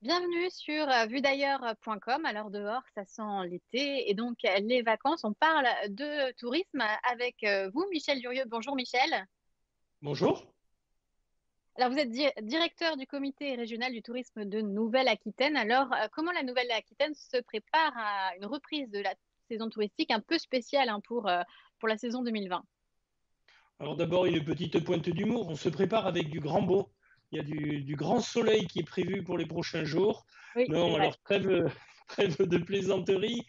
Bienvenue sur vuedailleurs.com. Alors dehors, ça sent l'été et donc les vacances. On parle de tourisme avec vous, Michel Durieux. Bonjour Michel. Bonjour. Alors vous êtes directeur du comité régional du tourisme de Nouvelle-Aquitaine. Alors comment la Nouvelle-Aquitaine se prépare à une reprise de la saison touristique un peu spéciale pour la saison 2020? Alors d'abord, une petite pointe d'humour. On se prépare avec du grand beau. Il y a du grand soleil qui est prévu pour les prochains jours. Oui, c'est Non, vrai. alors trêve, trêve de plaisanterie.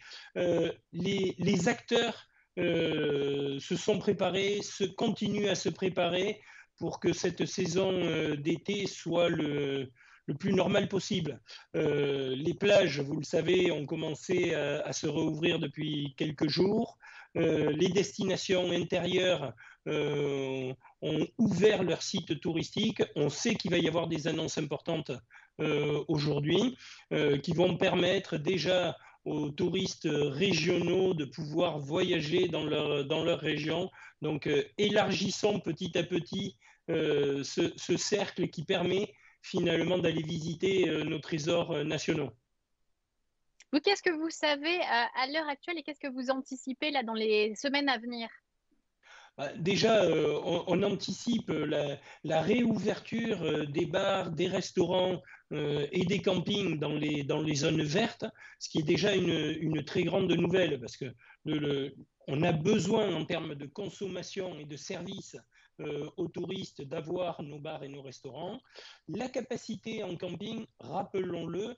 Les acteurs se sont préparés, continuent à se préparer pour que cette saison d'été soit le plus normal possible. Les plages, vous le savez, ont commencé à se rouvrir depuis quelques jours. Les destinations intérieures ont ouvert leur site touristique. On sait qu'il va y avoir des annonces importantes aujourd'hui qui vont permettre déjà aux touristes régionaux de pouvoir voyager dans leur région. Donc, élargissons petit à petit ce cercle qui permet finalement d'aller visiter nos trésors nationaux. Vous, qu'est-ce que vous savez à l'heure actuelle et qu'est-ce que vous anticipez là dans les semaines à venir? Déjà, on anticipe la réouverture des bars, des restaurants et des campings dans les zones vertes, ce qui est déjà une très grande nouvelle parce que on a besoin en termes de consommation et de services aux touristes d'avoir nos bars et nos restaurants. La capacité en camping, rappelons-le,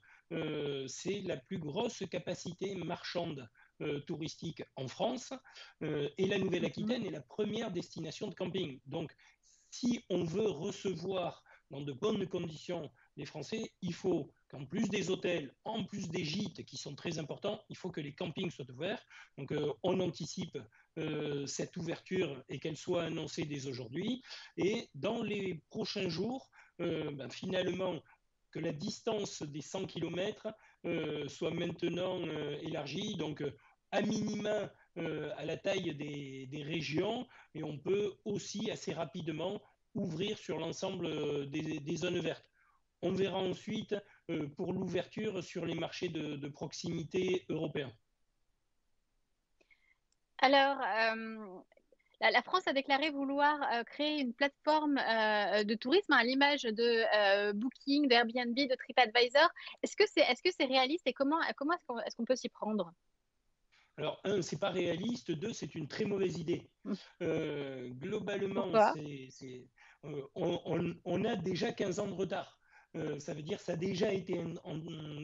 c'est la plus grosse capacité marchande touristique en France et la Mhm. Nouvelle-Aquitaine est la première destination de camping. Donc, si on veut recevoir dans de bonnes conditions les Français, il faut qu'en plus des hôtels, en plus des gîtes qui sont très importants, il faut que les campings soient ouverts. Donc, on anticipe cette ouverture et qu'elle soit annoncée dès aujourd'hui. Et dans les prochains jours, finalement, que la distance des 100 km soit maintenant élargie. Donc, à minima à la taille des régions et on peut aussi assez rapidement ouvrir sur l'ensemble des zones vertes. On verra ensuite pour l'ouverture sur les marchés de proximité européens. Alors, la France a déclaré vouloir créer une plateforme de tourisme à l'image de Booking, d'Airbnb, de TripAdvisor. Est-ce que c'est réaliste et comment est-ce qu'on peut s'y prendre? Alors, un, c'est pas réaliste. Deux, c'est une très mauvaise idée. Globalement, Pourquoi? on a déjà 15 ans de retard. Ça veut dire que ça a déjà été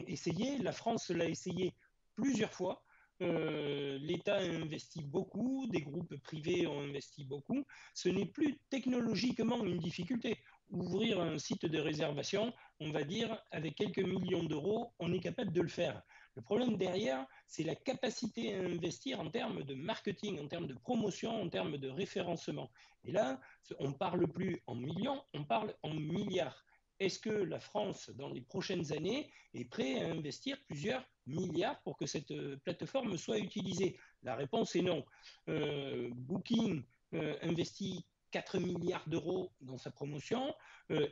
essayé. La France l'a essayé plusieurs fois. L'État a investi beaucoup, des groupes privés ont investi beaucoup. Ce n'est plus technologiquement une difficulté. Ouvrir un site de réservation, on va dire, avec quelques millions d'euros, on est capable de le faire. Le problème derrière, c'est la capacité à investir en termes de marketing, en termes de promotion, en termes de référencement. Et là, on ne parle plus en millions, on parle en milliards. Est-ce que la France, dans les prochaines années, est prête à investir plusieurs milliards pour que cette plateforme soit utilisée? La réponse est non. Booking investit 4 milliards d'euros dans sa promotion.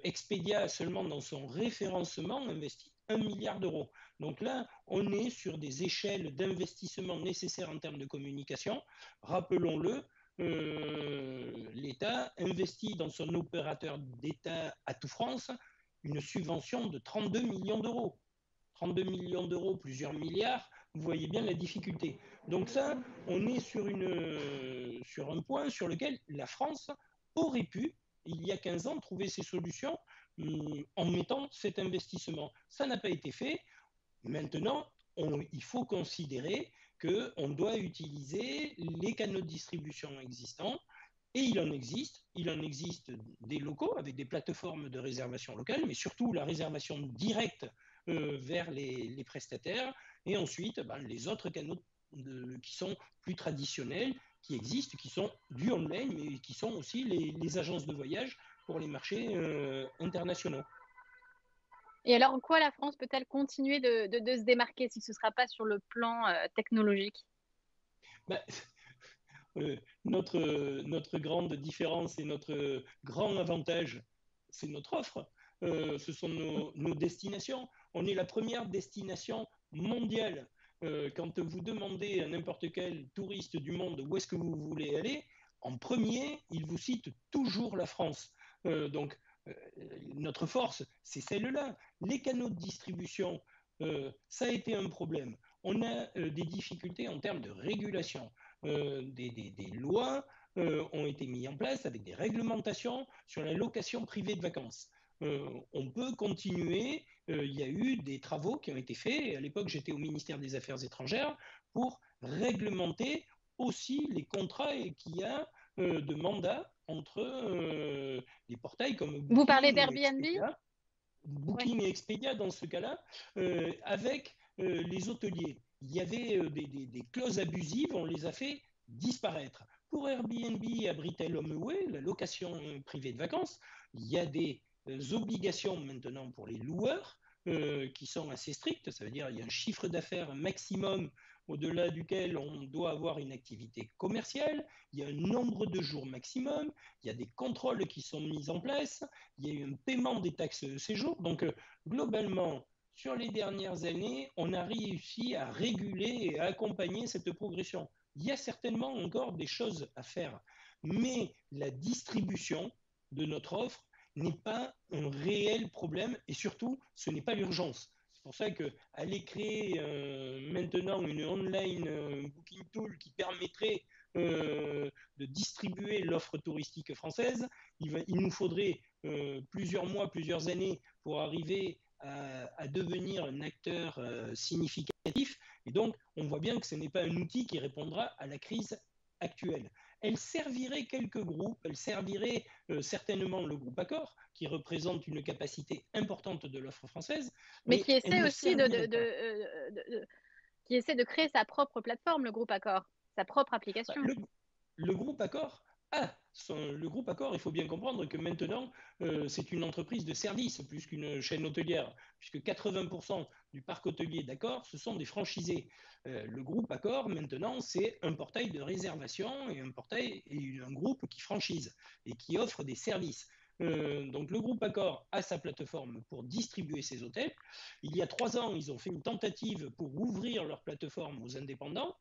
Expedia, seulement dans son référencement, investit 1 milliard d'euros. Donc là, on est sur des échelles d'investissement nécessaires en termes de communication. Rappelons-le, l'État investit dans son opérateur d'État à tout France une subvention de 32 millions d'euros. 32 millions d'euros, plusieurs milliards, vous voyez bien la difficulté. Donc ça, on est sur un point sur lequel la France aurait pu, il y a 15 ans, trouver ses solutions en mettant cet investissement. Ça n'a pas été fait. Maintenant, il faut considérer qu'on doit utiliser les canaux de distribution existants. Et il en existe des locaux avec des plateformes de réservation locale, mais surtout la réservation directe vers les prestataires, et ensuite les autres canaux qui sont plus traditionnels, qui existent, qui sont du online, mais qui sont aussi les agences de voyage pour les marchés internationaux. Et alors, en quoi la France peut-elle continuer de se démarquer si ce ne sera pas sur le plan technologique? Bah, notre grande différence et notre grand avantage, c'est notre offre. ce sont nos destinations. On est la première destination mondiale. Quand vous demandez à n'importe quel touriste du monde où est-ce que vous voulez aller, en premier, il vous cite toujours la France. Donc, euh, notre force, c'est celle-là. Les canaux de distribution, ça a été un problème. On a des difficultés en termes de régulation. Des lois ont été mises en place avec des réglementations sur la location privée de vacances. On peut continuer. Il y a eu des travaux qui ont été faits. À l'époque, j'étais au ministère des Affaires étrangères pour réglementer aussi les contrats qu'il y a de mandat entre les portails comme Vous parlez Booking et d'Airbnb? Expedia. Oui. Booking et Expedia dans ce cas-là, avec les hôteliers. Il y avait des clauses abusives, on les a fait disparaître. Pour Airbnb à Britel Homeway, la location privée de vacances, il y a des obligations maintenant pour les loueurs qui sont assez strictes. Ça veut dire qu'il y a un chiffre d'affaires maximum au-delà duquel on doit avoir une activité commerciale, il y a un nombre de jours maximum, il y a des contrôles qui sont mis en place, il y a eu un paiement des taxes de séjour. Donc, globalement, sur les dernières années, on a réussi à réguler et à accompagner cette progression. Il y a certainement encore des choses à faire, mais la distribution de notre offre n'est pas un réel problème et surtout, ce n'est pas l'urgence. C'est pour ça qu'aller créer maintenant une online booking tool qui permettrait de distribuer l'offre touristique française, il nous faudrait plusieurs mois, plusieurs années pour arriver à devenir un acteur significatif. Et donc, on voit bien que ce n'est pas un outil qui répondra à la crise actuelle. Elle servirait quelques groupes, elle servirait certainement le groupe Accor, qui représente une capacité importante de l'offre française, Mais mais qui elle essaie ne aussi servirait pas. qui essaie de créer sa propre plateforme, le groupe Accor, sa propre application. Le groupe Accor le groupe Accor, il faut bien comprendre que maintenant, c'est une entreprise de service plus qu'une chaîne hôtelière, puisque 80% du parc hôtelier d'Accor, ce sont des franchisés. Le groupe Accor, maintenant, c'est un portail de réservation et un groupe qui franchise et qui offre des services. Donc le groupe Accor a sa plateforme pour distribuer ses hôtels. Il y a 3 ans, ils ont fait une tentative pour ouvrir leur plateforme aux indépendants.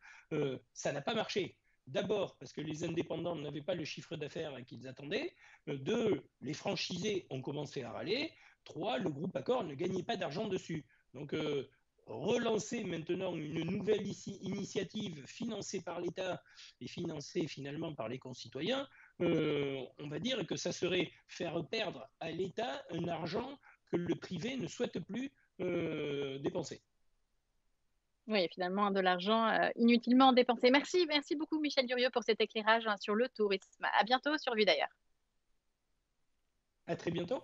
Ça n'a pas marché. D'abord, parce que les indépendants n'avaient pas le chiffre d'affaires qu'ils attendaient. Deux, les franchisés ont commencé à râler. Trois, le groupe Accor ne gagnait pas d'argent dessus. Donc, relancer maintenant une nouvelle initiative financée par l'État et financée finalement par les concitoyens, on va dire que ça serait faire perdre à l'État un argent que le privé ne souhaite plus dépenser. Oui, finalement, de l'argent inutilement dépensé. Merci, merci beaucoup, Michel Durieux, pour cet éclairage sur le tourisme. À bientôt sur Vue d'ailleurs. À très bientôt.